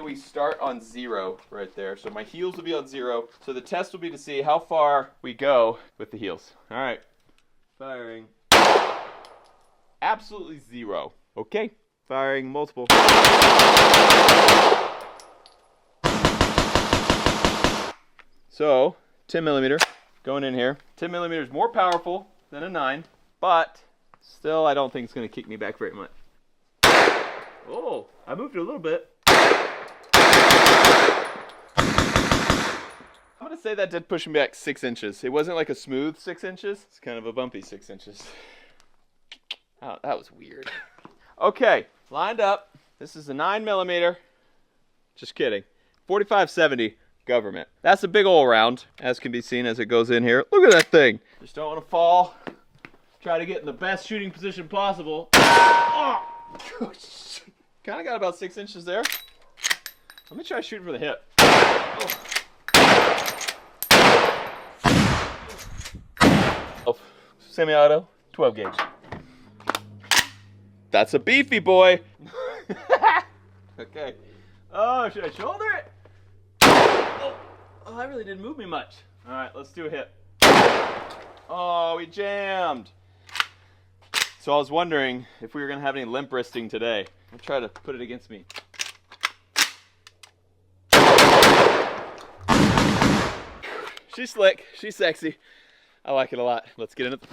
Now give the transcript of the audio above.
we start on 0 right there. So my heels will be on 0. So the test will be to see how far we go with the heels. All right. Firing. Absolutely 0. Okay. Firing multiple. So 10 millimeter going in here. 10 millimeter is more powerful than a 9, but still I don't think it's going to kick me back very much. Oh, I moved it a little bit. I'm going to say that did push me back 6 inches. It wasn't like a smooth 6 inches. It's kind of a bumpy 6 inches. Oh, that was weird. Okay, lined up. This is a 9 millimeter. Just kidding. 4570 government. That's a big old round, as can be seen as it goes in here. Look at that thing. Just don't want to fall. Try to get in the best shooting position possible. Oh! Kind of got about 6 inches there. Let me try shooting for the hip. Oh. Semi-auto, 12 gauge. That's a beefy boy. Okay. Oh, should I shoulder it? Oh, that really didn't move me much. All right, let's do a hit. Oh, we jammed. So I was wondering if we were going to have any limp wristing today. I'll try to put it against me. She's slick. She's sexy. I like it a lot. Let's get in it.